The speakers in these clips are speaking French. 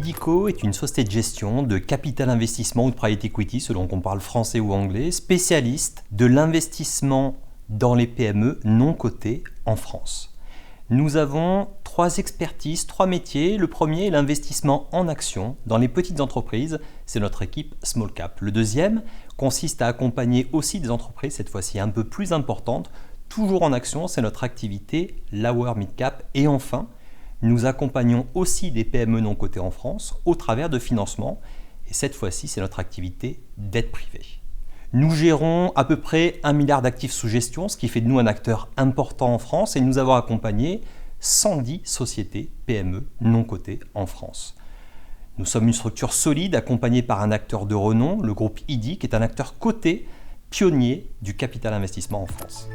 Idico est une société de gestion de capital investissement ou de private equity, selon qu'on parle français ou anglais, spécialiste de l'investissement dans les PME non cotées en France. Nous avons 3 expertises, 3 métiers. Le premier est l'investissement en actions dans les petites entreprises, c'est notre équipe Small Cap. Le deuxième consiste à accompagner aussi des entreprises, cette fois-ci un peu plus importantes, toujours en actions, c'est notre activité Lower Mid Cap. Et enfin, nous accompagnons aussi des PME non cotées en France au travers de financements. Et cette fois-ci, c'est notre activité dette privée. Nous gérons à peu près 1 milliard d'actifs sous gestion, ce qui fait de nous un acteur important en France. Et nous avons accompagné 110 sociétés PME non cotées en France. Nous sommes une structure solide accompagnée par un acteur de renom, le groupe IDI, qui est un acteur coté, pionnier du capital investissement en France.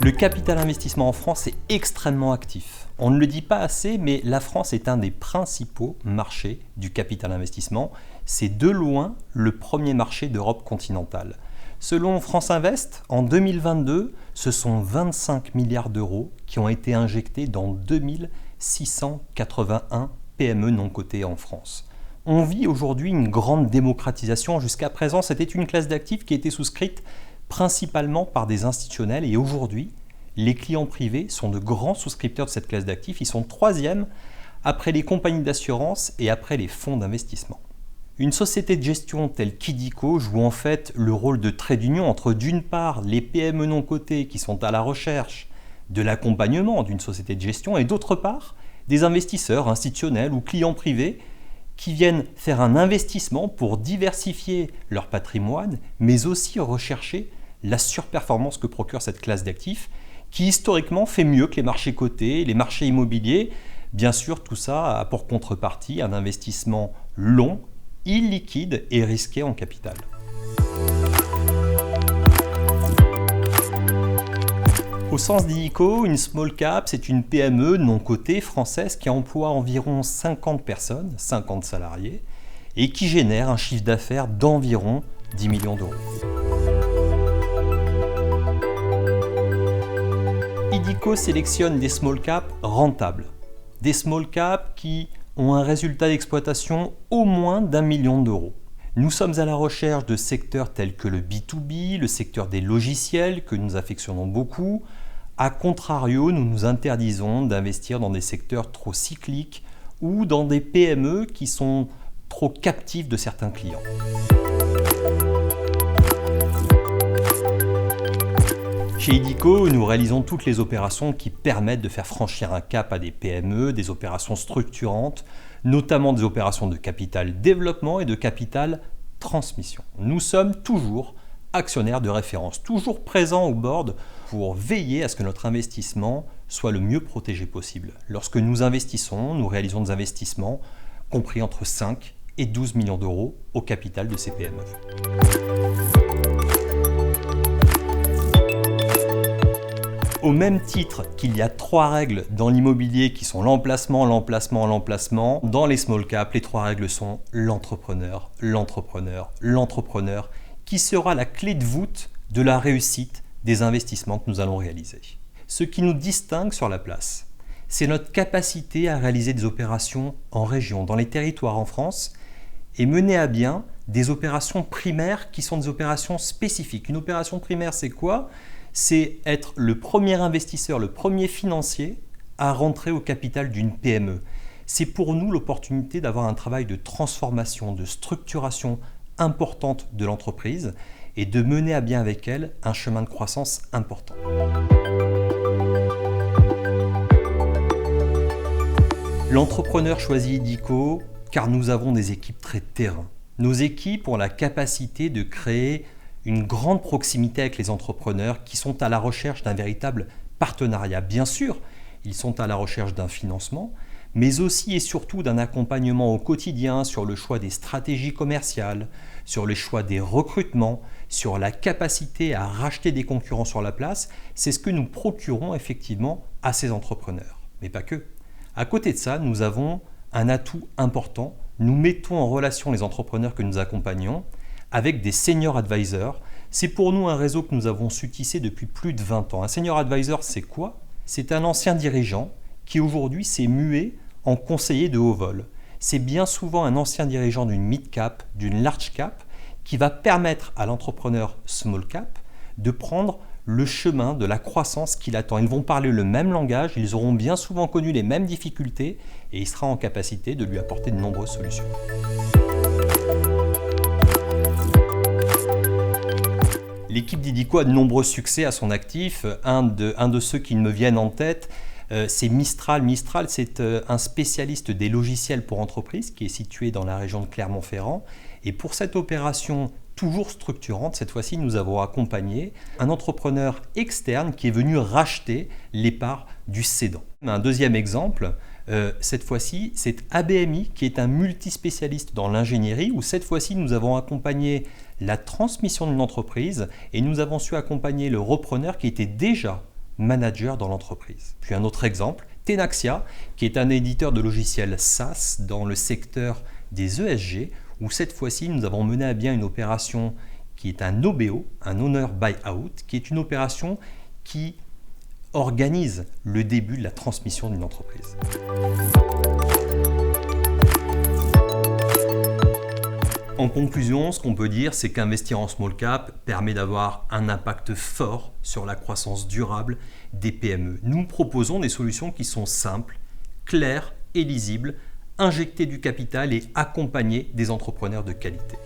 Le capital investissement en France est extrêmement actif. On ne le dit pas assez, mais la France est un des principaux marchés du capital investissement. C'est de loin le premier marché d'Europe continentale. Selon France Invest, en 2022, ce sont 25 milliards d'euros qui ont été injectés dans 2681 PME non cotées en France. On vit aujourd'hui une grande démocratisation. Jusqu'à présent, c'était une classe d'actifs qui était souscrite principalement par des institutionnels et aujourd'hui, les clients privés sont de grands souscripteurs de cette classe d'actifs. Ils sont 3e après les compagnies d'assurance et après les fonds d'investissement. Une société de gestion telle qu'Idico joue en fait le rôle de trait d'union entre d'une part les PME non cotées qui sont à la recherche de l'accompagnement d'une société de gestion et d'autre part des investisseurs institutionnels ou clients privés qui viennent faire un investissement pour diversifier leur patrimoine mais aussi rechercher la surperformance que procure cette classe d'actifs qui historiquement fait mieux que les marchés cotés, les marchés immobiliers. Bien sûr, tout ça a pour contrepartie un investissement long, illiquide et risqué en capital. Au sens d'Idico, une small cap, c'est une PME non cotée française qui emploie environ 50 personnes, 50 salariés, et qui génère un chiffre d'affaires d'environ 10 millions d'euros. Idico sélectionne des small caps rentables, des small caps qui ont un résultat d'exploitation au moins d'1 million d'euros. Nous sommes à la recherche de secteurs tels que le B2B, le secteur des logiciels que nous affectionnons beaucoup. A contrario, nous nous interdisons d'investir dans des secteurs trop cycliques ou dans des PME qui sont trop captives de certains clients. Chez Idico, nous réalisons toutes les opérations qui permettent de faire franchir un cap à des PME, des opérations structurantes, notamment des opérations de capital développement et de capital transmission. Nous sommes toujours actionnaires de référence, toujours présents au board pour veiller à ce que notre investissement soit le mieux protégé possible. Lorsque nous investissons, nous réalisons des investissements compris entre 5 et 12 millions d'euros au capital de ces PME. Au même titre qu'il y a 3 règles dans l'immobilier qui sont l'emplacement, l'emplacement, l'emplacement, dans les small caps, les 3 règles sont l'entrepreneur, l'entrepreneur, l'entrepreneur, qui sera la clé de voûte de la réussite des investissements que nous allons réaliser. Ce qui nous distingue sur la place, c'est notre capacité à réaliser des opérations en région, dans les territoires en France, et mener à bien des opérations primaires qui sont des opérations spécifiques. Une opération primaire, c'est quoi ? C'est être le premier investisseur, le premier financier à rentrer au capital d'une PME. C'est pour nous l'opportunité d'avoir un travail de transformation, de structuration importante de l'entreprise et de mener à bien avec elle un chemin de croissance important. L'entrepreneur choisit Idico car nous avons des équipes très terrain. Nos équipes ont la capacité de créer une grande proximité avec les entrepreneurs qui sont à la recherche d'un véritable partenariat. Bien sûr, ils sont à la recherche d'un financement, mais aussi et surtout d'un accompagnement au quotidien sur le choix des stratégies commerciales, sur le choix des recrutements, sur la capacité à racheter des concurrents sur la place. C'est ce que nous procurons effectivement à ces entrepreneurs. Mais pas que. À côté de ça, nous avons un atout important. Nous mettons en relation les entrepreneurs que nous accompagnons avec des senior advisors. C'est pour nous un réseau que nous avons su tisser depuis plus de 20 ans. Un senior advisor, c'est quoi ? c'est un ancien dirigeant qui aujourd'hui s'est mué en conseiller de haut vol. C'est bien souvent un ancien dirigeant d'une mid-cap, d'une large-cap, qui va permettre à l'entrepreneur small-cap de prendre le chemin de la croissance qu'il attend. Ils vont parler le même langage, ils auront bien souvent connu les mêmes difficultés et il sera en capacité de lui apporter de nombreuses solutions. L'équipe d'Idico a de nombreux succès à son actif. Un de ceux qui me viennent en tête, c'est Mistral. Mistral, c'est un spécialiste des logiciels pour entreprises qui est situé dans la région de Clermont-Ferrand. Et pour cette opération toujours structurante, cette fois-ci, nous avons accompagné un entrepreneur externe qui est venu racheter les parts du cédant. Un deuxième exemple, cette fois-ci, c'est ABMI qui est un multispécialiste dans l'ingénierie où cette fois-ci, nous avons accompagné la transmission d'une entreprise et nous avons su accompagner le repreneur qui était déjà manager dans l'entreprise. Puis un autre exemple, Tenaxia, qui est un éditeur de logiciels SaaS dans le secteur des ESG, où cette fois-ci nous avons mené à bien une opération qui est un OBO, un Owner Buyout, qui est une opération qui organise le début de la transmission d'une entreprise. En conclusion, ce qu'on peut dire, c'est qu'investir en small cap permet d'avoir un impact fort sur la croissance durable des PME. Nous proposons des solutions qui sont simples, claires et lisibles, injecter du capital et accompagner des entrepreneurs de qualité.